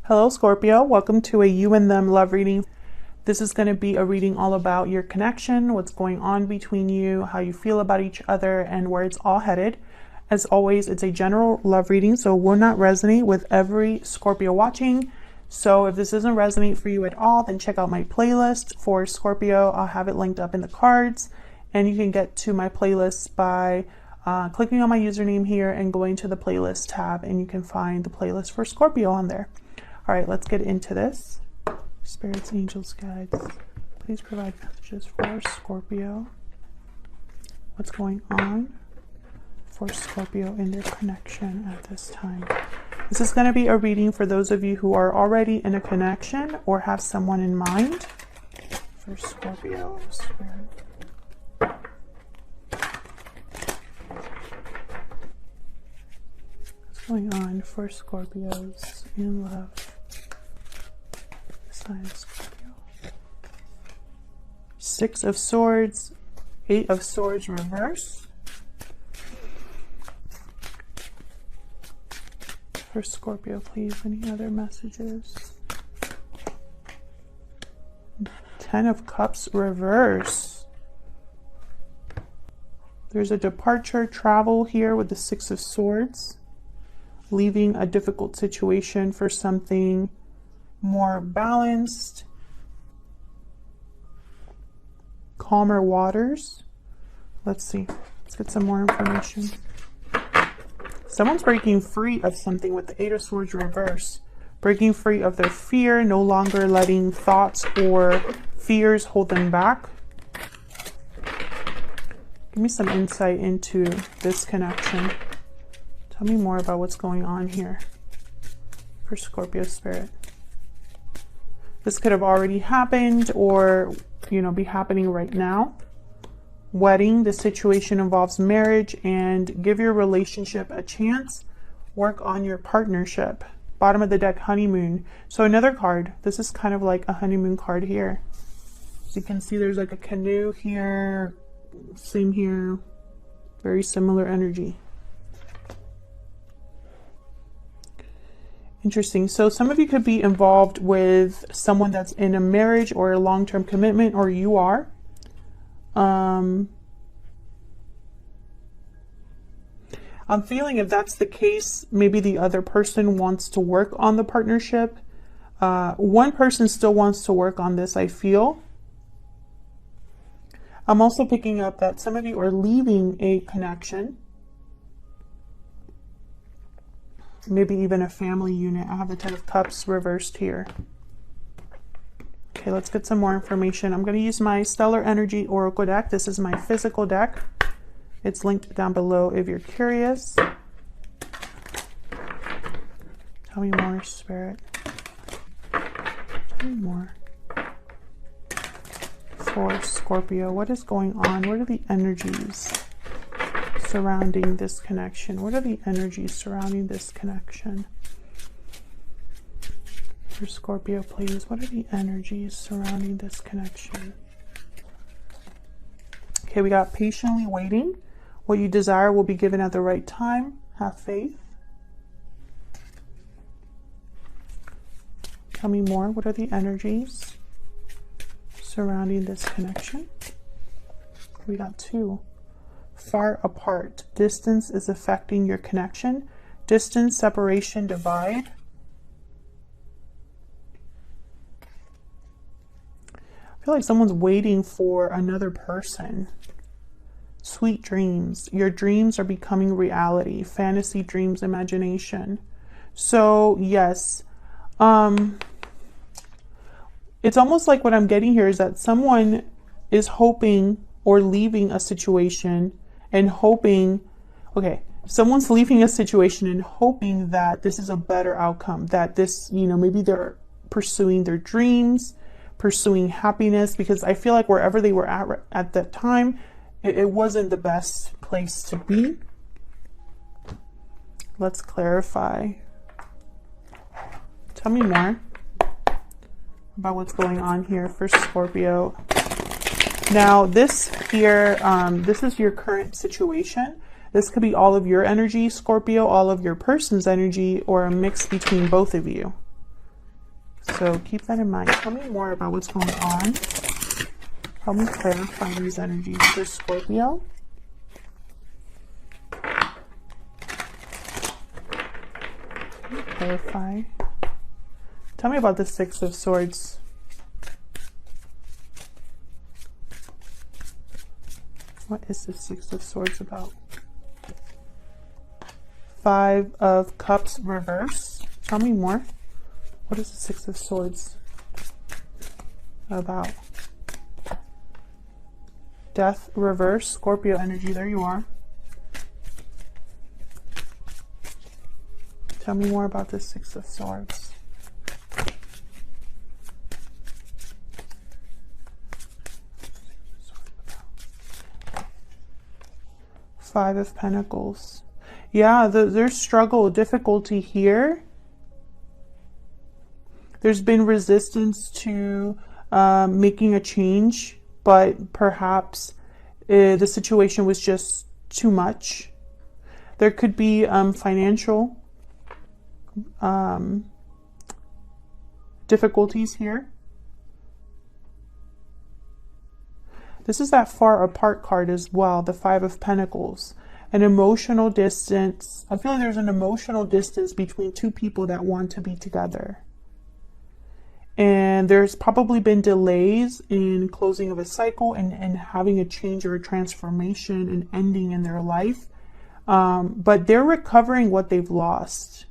Hello Scorpio, welcome to a you and them love reading. This is going to be a reading all about your connection, what's going on between you, how you feel about each other, and where it's all headed. As always, it's a general love reading, so it will not resonate with every Scorpio watching. So if this doesn't resonate for you at all, then check out my playlist for Scorpio. I'll have it linked up in the cards, and you can get to my playlist by clicking on my username here and going to the playlist tab, and you can find the playlist for Scorpio on there. All right, let's get into this. Spirits, angels, guides, please provide messages for Scorpio. What's going on for Scorpio in their connection at this time? This is going to be a reading for those of you who are already in a connection or have someone in mind. For Scorpio, Spirit. What's going on for Scorpios in love? Scorpio. Six of Swords, Eight of Swords reverse. For Scorpio, please, any other messages? Ten of Cups reverse. There's a departure, travel here with the Six of Swords, leaving a difficult situation for something more balanced, calmer waters. Let's see. Let's get some more information. Someone's breaking free of something with the Eight of Swords reverse. Breaking free of their fear, no longer letting thoughts or fears hold them back. Give me some insight into this connection. Tell me more about what's going on here for Scorpio spirit. This could have already happened or, be happening right now. Wedding, the situation involves marriage, and give your relationship a chance. Work on your partnership. Bottom of the deck, honeymoon. So another card. This is kind of like a honeymoon card here. As you can see, there's like a canoe here. Same here. Very similar energy. Interesting. So some of you could be involved with someone that's in a marriage or a long-term commitment, or you are. I'm feeling if that's the case, maybe the other person wants to work on the partnership. One person still wants to work on this, I feel. I'm also picking up that some of you are leaving a connection. Maybe even a family unit. I have the Ten of Cups reversed here. Okay, let's get some more information. I'm going to use my Stellar Energy Oracle deck. This is my physical deck. It's linked down below if you're curious. Tell me more, Spirit. Tell me more. For Scorpio, what is going on? What are the energies surrounding this connection? What are the energies surrounding this connection? For Scorpio, please, what are the energies surrounding this connection? Okay, we got patiently waiting. What you desire will be given at the right time. Have faith. Tell me more. What are the energies surrounding this connection? We got two. Far apart. Distance is affecting your connection. Distance, separation, divide. I feel like someone's waiting for another person. Sweet dreams. Your dreams are becoming reality. Fantasy dreams, imagination. So yes, it's almost like what I'm getting here is that someone is hoping or leaving a situation and hoping, okay, someone's leaving a situation and hoping that this is a better outcome, that this, maybe they're pursuing their dreams, pursuing happiness, because I feel like wherever they were at that time, it wasn't the best place to be. Let's clarify. Tell me more about what's going on here for Scorpio. Now, this here, this is your current situation. This could be all of your energy, Scorpio, all of your person's energy, or a mix between both of you. So keep that in mind. Tell me more about what's going on. Help me clarify these energies for Scorpio. Clarify. Tell me about the Six of Swords. What is the Six of Swords about? Five of Cups reverse. Tell me more. What is the Six of Swords about? Death reverse. Scorpio energy. There you are. Tell me more about the Six of Swords. Five of Pentacles. Yeah, there's struggle, difficulty here. There's been resistance to making a change, but perhaps the situation was just too much. There could be financial difficulties here. This is that far apart card as well, the Five of Pentacles. An emotional distance. I feel like there's an emotional distance between two people that want to be together. And there's probably been delays in closing of a cycle and having a change or a transformation and ending in their life. But they're recovering what they've lost.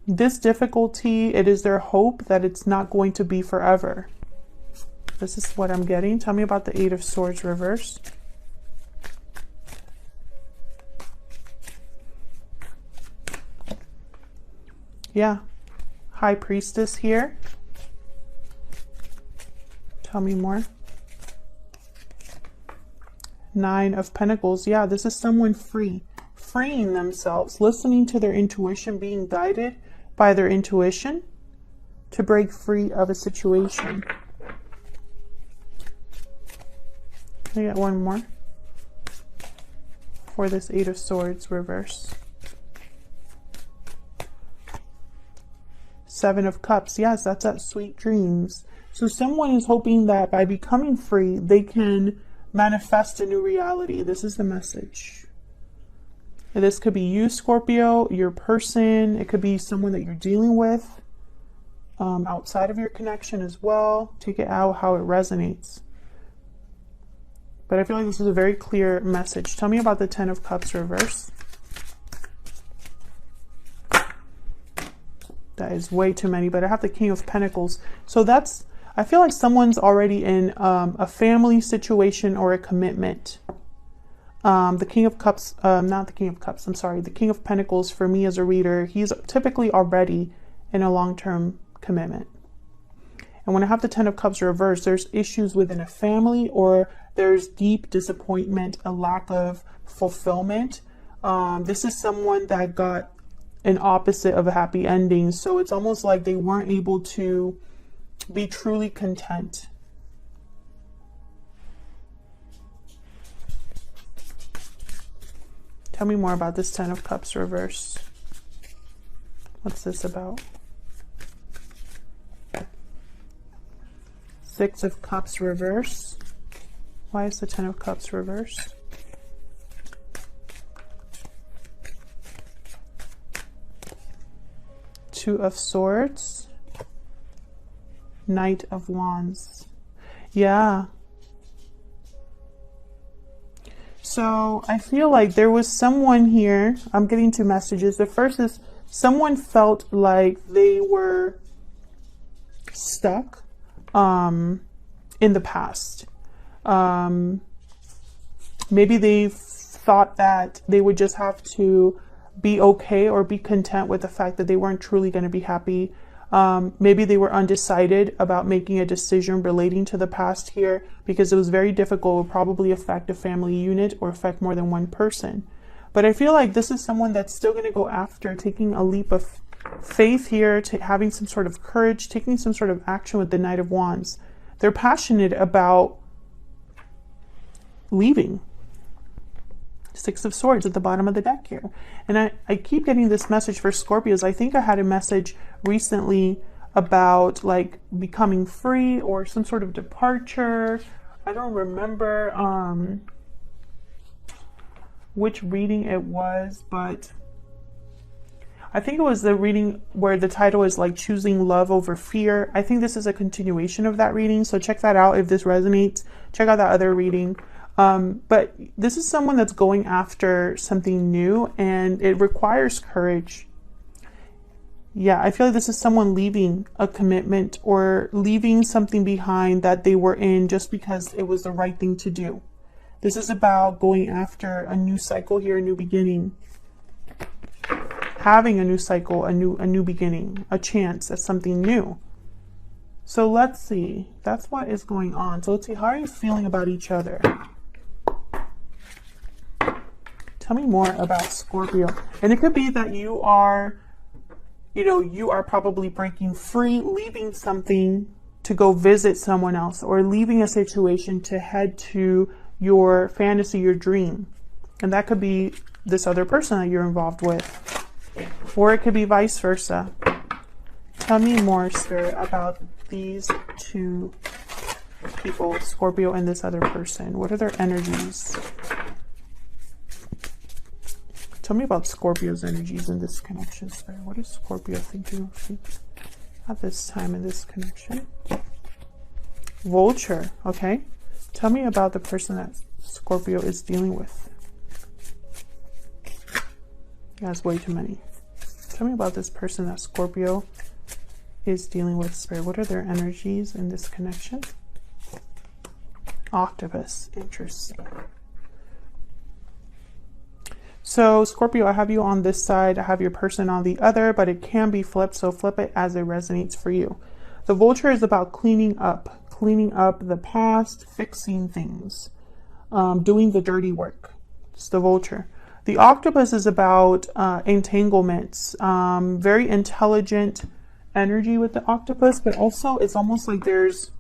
This difficulty, it is their hope that it's not going to be forever. This is what I'm getting. Tell me about the Eight of Swords reverse. Yeah. High Priestess here. Tell me more. Nine of Pentacles. Yeah, this is someone free. Freeing themselves. Listening to their intuition. Being guided by their intuition to break free of a situation. Can I get one more for this Eight of Swords reverse? Seven of Cups. Yes, that's that sweet dreams. So someone is hoping that by becoming free, they can manifest a new reality. This is the message. And this could be you, Scorpio, your person. It could be someone that you're dealing with outside of your connection as well. Take it out how it resonates. But I feel like this is a very clear message. Tell me about the Ten of Cups reverse. That is way too many, but I have the King of Pentacles. So that's, I feel like someone's already in a family situation or a commitment. The King of Cups, not the King of Cups, I'm sorry. The King of Pentacles for me as a reader, he's typically already in a long-term commitment. And when I have the Ten of Cups reversed, there's issues within a family or there's deep disappointment, a lack of fulfillment. This is someone that got an opposite of a happy ending. So it's almost like they weren't able to be truly content. Tell me more about this Ten of Cups reverse. What's this about? Six of Cups reverse. Why is the Ten of Cups reversed? Two of Swords. Knight of Wands. Yeah. So I feel like there was someone here. I'm getting two messages. The first is someone felt like they were stuck in the past. Maybe they thought that they would just have to be okay or be content with the fact that they weren't truly going to be happy. Maybe they were undecided about making a decision relating to the past here because it was very difficult. It would probably affect a family unit or affect more than one person. But I feel like this is someone that's still going to go after taking a leap of faith here, to having some sort of courage, taking some sort of action with the Knight of Wands. They're passionate about leaving. Six of Swords at the bottom of the deck here. And I keep getting this message for Scorpios. I think I had a message recently about like becoming free or some sort of departure. I don't remember which reading it was, but I think it was the reading where the title is like choosing love over fear. I think this is a continuation of that reading, so check that out if this resonates. Check out that other reading. But this is someone that's going after something new, and it requires courage. Yeah, I feel like this is someone leaving a commitment or leaving something behind that they were in just because it was the right thing to do. This is about going after a new cycle here, a new beginning. Having a new cycle, a new beginning, a chance at something new. So let's see. That's what is going on. So let's see. How are you feeling about each other? Tell me more about Scorpio. And it could be that you are, you are probably breaking free, leaving something to go visit someone else, or leaving a situation to head to your fantasy, your dream. And that could be this other person that you're involved with. Or it could be vice versa. Tell me more, Spirit, about these two people, Scorpio and this other person. What are their energies? Tell me about Scorpio's energies in this connection, Spirit. What is Scorpio thinking of you at this time in this connection? Vulture, okay. Tell me about the person that Scorpio is dealing with. That's way too many. Tell me about this person that Scorpio is dealing with, Spirit. What are their energies in this connection? Octopus. Interesting. So Scorpio, I have you on this side. I have your person on the other, but it can be flipped. So flip it as it resonates for you. The vulture is about cleaning up the past, fixing things, doing the dirty work. It's the vulture. The octopus is about entanglements, very intelligent energy with the octopus, but also it's almost like there's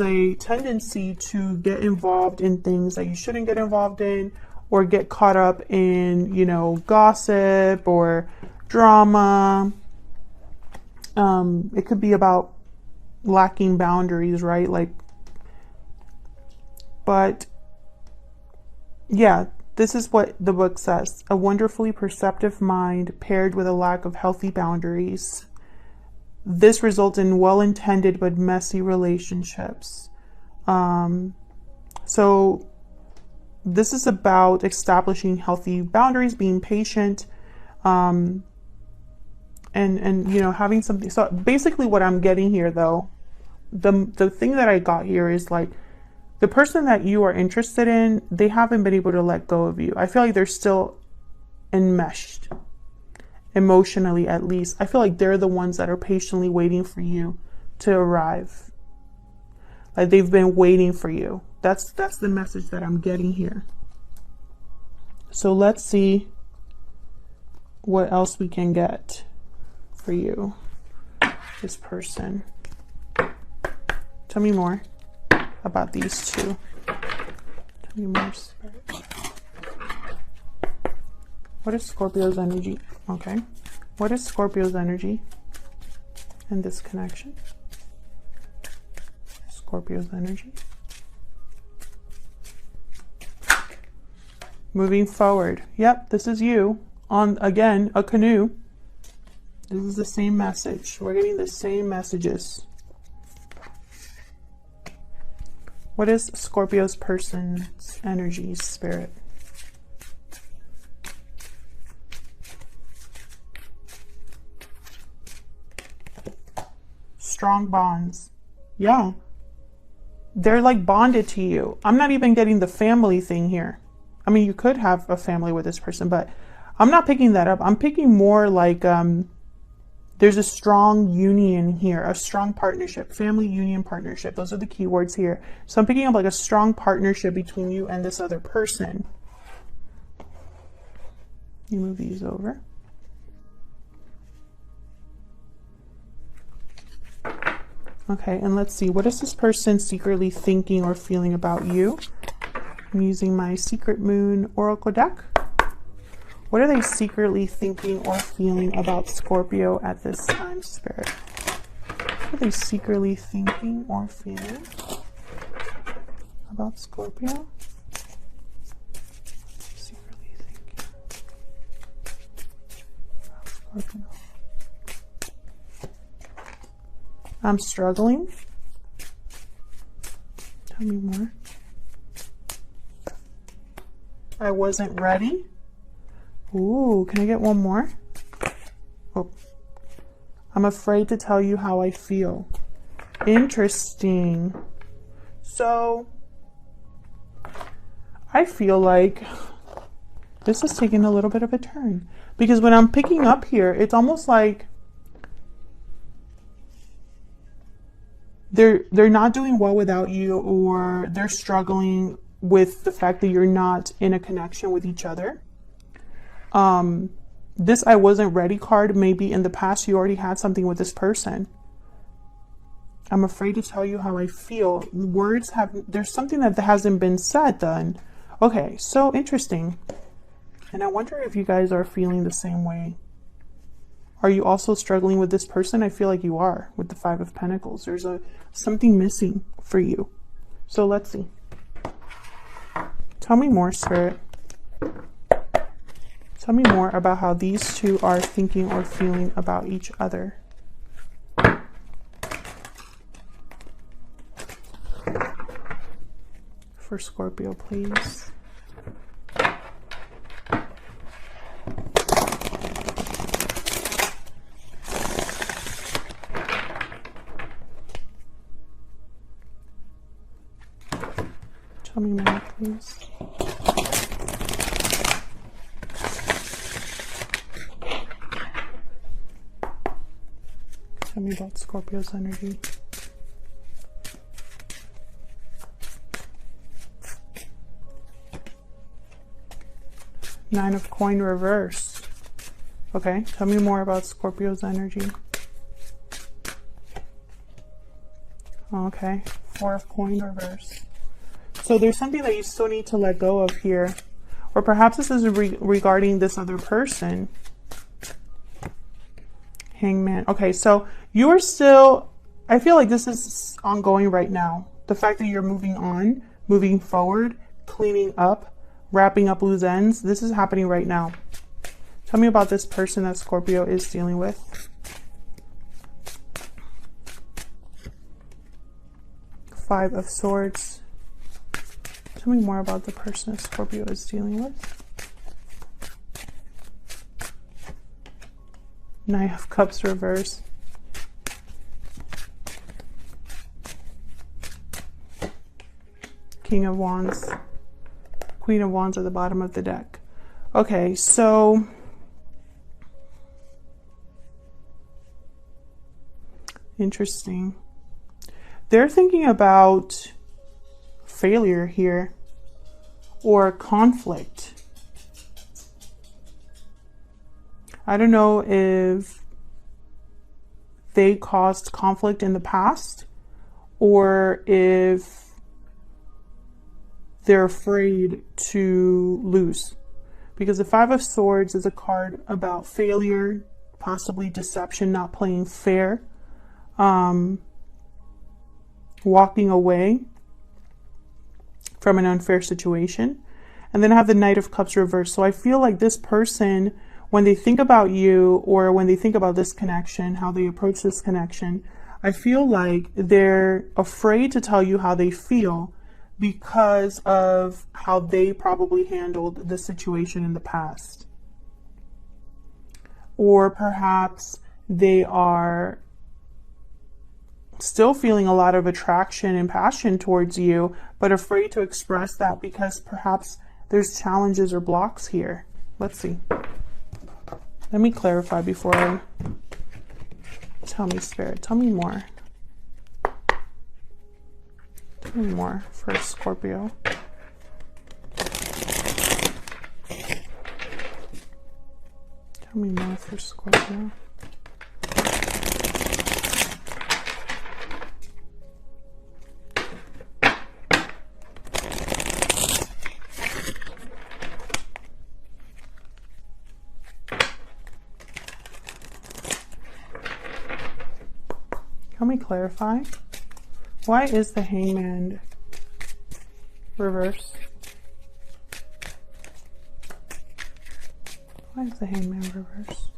a tendency to get involved in things that you shouldn't get involved in, or get caught up in, gossip or drama. It could be about lacking boundaries, right? But yeah, this is what the book says. A wonderfully perceptive mind paired with a lack of healthy boundaries. This results in well-intended but messy relationships. So this is about establishing healthy boundaries, being patient, and having something. So basically what I'm getting here, though, the thing that I got here is like, the person that you are interested in, they haven't been able to let go of you. I feel like they're still enmeshed, emotionally at least. I feel like they're the ones that are patiently waiting for you to arrive. Like they've been waiting for you. That's the message that I'm getting here. So let's see what else we can get for you, this person. Tell me more about these two. Tell me more, Spirit. What is Scorpio's energy? Okay. What is Scorpio's energy in this connection? Scorpio's energy. Moving forward. Yep, this is you on, again, a canoe. This is the same message. We're getting the same messages. What is Scorpio's person's energy, Spirit? Strong bonds. Yeah. They're like bonded to you. I'm not even getting the family thing here. I mean, you could have a family with this person, but I'm not picking that up. I'm picking more like there's a strong union here, a strong partnership, family union partnership. Those are the key words here. So I'm picking up like a strong partnership between you and this other person. You move these over. Okay, and let's see. What is this person secretly thinking or feeling about you? I'm using my Secret Moon Oracle deck. What are they secretly thinking or feeling about Scorpio at this time, Spirit? What are they secretly thinking or feeling about Scorpio? Secretly thinking about Scorpio. I'm struggling. Tell me more. I wasn't ready. Ooh, can I get one more? Oh. I'm afraid to tell you how I feel. Interesting. So, I feel like this is taking a little bit of a turn. Because when I'm picking up here, it's almost like they're not doing well without you, or they're struggling with the fact that you're not in a connection with each other. This I wasn't ready card, maybe in the past you already had something with this person. I'm afraid to tell you how I feel. Words there's something that hasn't been said then. Okay, so interesting. And I wonder if you guys are feeling the same way. Are you also struggling with this person? I feel like you are with the Five of Pentacles. There's something missing for you. So let's see. Tell me more, Spirit. Tell me more about how these two are thinking or feeling about each other. For Scorpio, please. Tell me more, please. Tell me about Scorpio's energy. Nine of Coin reverse. Okay, tell me more about Scorpio's energy. Okay, Four of Coin reverse. So there's something that you still need to let go of here. Or perhaps this is regarding this other person. Hangman. Okay, so you are still, I feel like this is ongoing right now. The fact that you're moving on, moving forward, cleaning up, wrapping up loose ends, this is happening right now. Tell me about this person that Scorpio is dealing with. Five of Swords. Tell me more about the person that Scorpio is dealing with. Nine of Cups reverse. King of Wands. Queen of Wands at the bottom of the deck. Okay, so interesting. They're thinking about failure here or conflict. I don't know if they caused conflict in the past or if they're afraid to lose. Because the Five of Swords is a card about failure, possibly deception, not playing fair, walking away from an unfair situation. And then I have the Knight of Cups reversed. So I feel like this person, when they think about you or when they think about this connection, how they approach this connection, I feel like they're afraid to tell you how they feel because of how they probably handled the situation in the past. Or perhaps they are still feeling a lot of attraction and passion towards you, but afraid to express that because perhaps there's challenges or blocks here. Let's see. Let me clarify before I tell me, Spirit. Tell me more. Tell me more for Scorpio. Tell me more for Scorpio. Can we clarify? Why is the Hangman reverse? Why is the Hangman reverse?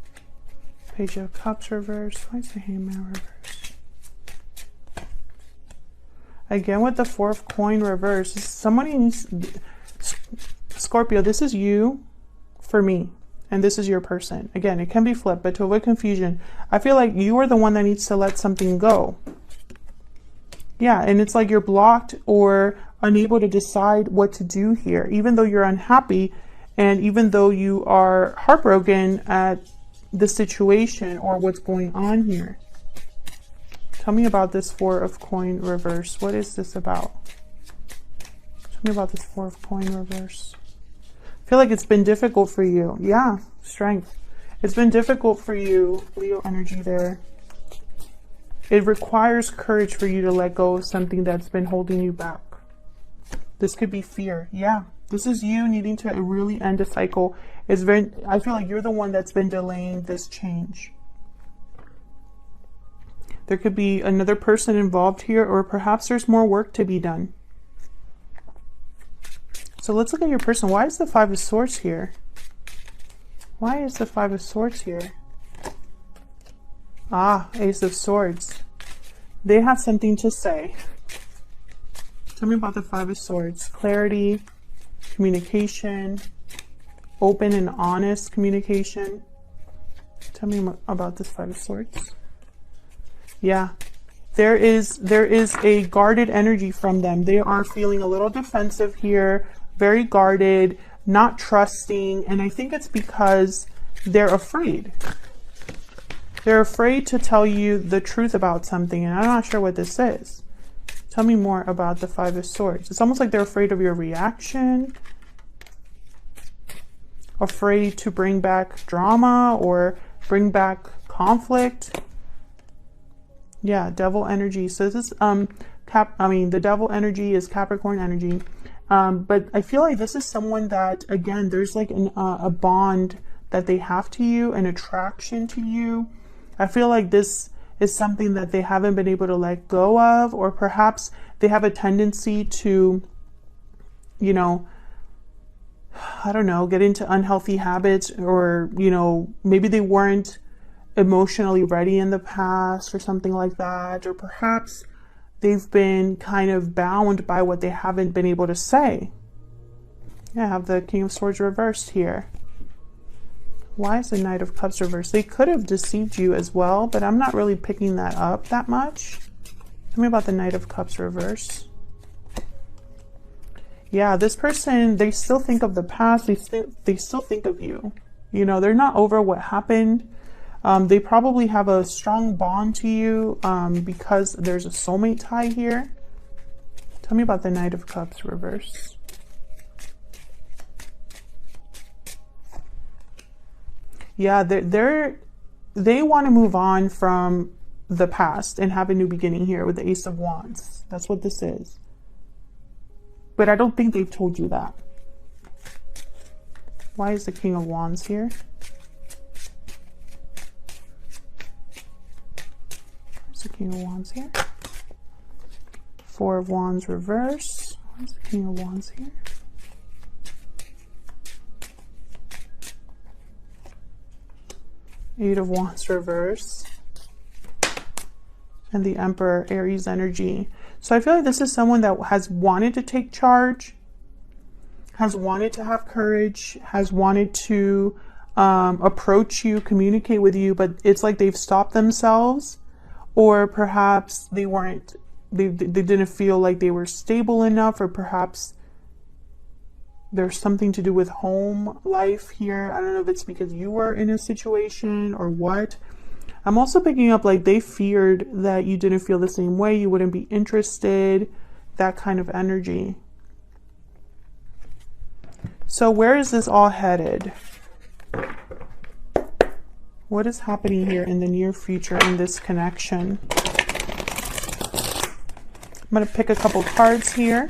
Page of Cups reverse. Why is the Hangman reverse? Again with the Four of Coin reverse. Somebody needs... Scorpio, this is you for me. And this is your person. Again, it can be flipped, but to avoid confusion, I feel like you are the one that needs to let something go. Yeah, and it's like you're blocked or unable to decide what to do here, even though you're unhappy and even though you are heartbroken at the situation or what's going on here. Tell me about this Four of Coin reverse. What is this about? Tell me about this Four of Coin reverse. I feel like it's been difficult for you. Yeah, strength. It's been difficult for you, Leo energy there. It requires courage for you to let go of something that's been holding you back. This could be fear. Yeah, this is you needing to really end a cycle. It's very, I feel like you're the one that's been delaying this change. There could be another person involved here, or perhaps there's more work to be done. So let's look at your person. Why is the Five of Swords here? Why is the Five of Swords here? Ah, Ace of Swords. They have something to say. Tell me about the Five of Swords. Clarity, communication, open and honest communication. Tell me about this Five of Swords. Yeah. There is a guarded energy from them. They are feeling a little defensive here. Very guarded, not trusting, and I think it's because they're afraid. They're afraid to tell you the truth about something, and I'm not sure what this is. Tell me more about the Five of Swords. It's almost like they're afraid of your reaction, afraid to bring back drama or bring back conflict. Yeah, Devil energy. So this is the Devil energy is Capricorn energy. But I feel like this is someone that, again, there's like a bond that they have to you, an attraction to you. I feel like this is something that they haven't been able to let go of, or perhaps they have a tendency to, you know, I don't know, get into unhealthy habits, or, you know, maybe they weren't emotionally ready in the past or something like that, or perhaps they've been kind of bound by what they haven't been able to say. Yeah, I have the King of Swords reversed here. Why is the Knight of Cups reversed? They could have deceived you as well, but I'm not really picking that up that much. Tell me about the Knight of Cups reverse. Yeah, this person, they still think of the past. They still think of you. You know, they're not over what happened. They probably have a strong bond to you because there's a soulmate tie here. Tell me about the Knight of Cups reverse. Yeah, they want to move on from the past and have a new beginning here with the Ace of Wands. That's what this is. But I don't think they've told you that. Why is the King of Wands here? The King of Wands here. Four of Wands reverse. Where's the King of Wands here? Eight of Wands reverse. And the Emperor, Aries energy. So I feel like this is someone that has wanted to take charge, has wanted to have courage, has wanted to approach you, communicate with you, but it's like they've stopped themselves. Or perhaps they didn't feel like they were stable enough, or perhaps there's something to do with home life here. I don't know if it's because you were in a situation or what. I'm also picking up like they feared that you didn't feel the same way, you wouldn't be interested, that kind of energy. So where is this all headed? What is happening here in the near future in this connection? I'm going to pick a couple cards here.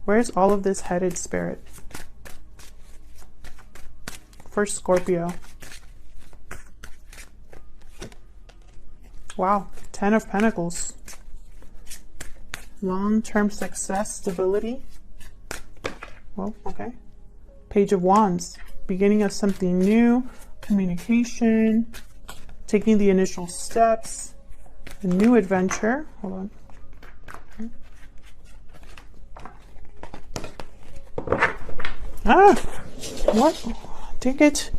Where's all of this headed, Spirit? For Scorpio. Wow, 10 of Pentacles. Long-term success, stability. Well, okay. Page of Wands. Beginning of something new. Communication. Taking the initial steps. A new adventure. Hold on. Ah! What? Take it.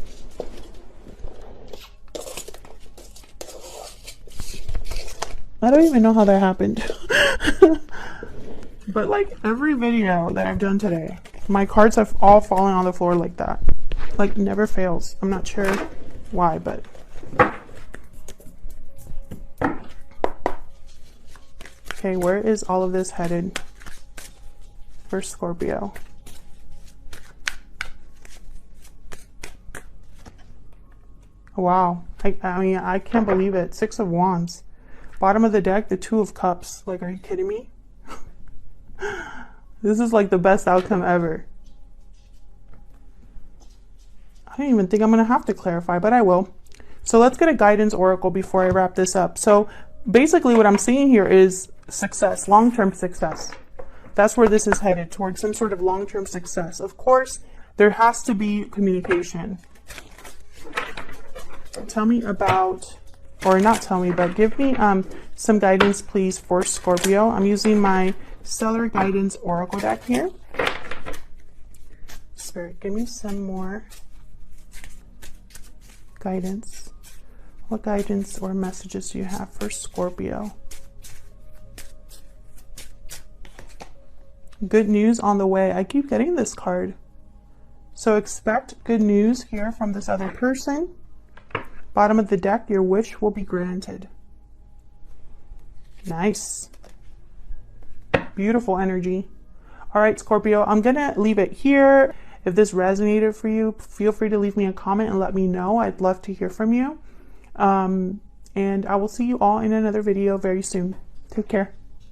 I don't even know how that happened. But like every video that I've done today, my cards have all fallen on the floor like that. Like never fails. I'm not sure why, but okay, where is all of this headed for Scorpio? Wow. I mean, I can't believe it. 6 of Wands. Bottom of the deck, the 2 of Cups. Like, are you kidding me? This is like the best outcome ever. I don't even think I'm going to have to clarify, but I will. So let's get a guidance oracle before I wrap this up. So basically what I'm seeing here is success, long-term success. That's where this is headed, towards some sort of long-term success. Of course, there has to be communication. Tell me about, or not tell me, but give me some guidance, please, for Scorpio. I'm using my Stellar Guidance Oracle deck here. Spirit, give me some more guidance. What guidance or messages do you have for Scorpio? Good news on the way. I keep getting this card. So expect good news here from this other person. Bottom of the deck, your wish will be granted. Nice. Beautiful energy. All right, Scorpio, I'm going to leave it here. If this resonated for you, feel free to leave me a comment and let me know. I'd love to hear from you. And I will see you all in another video very soon. Take care.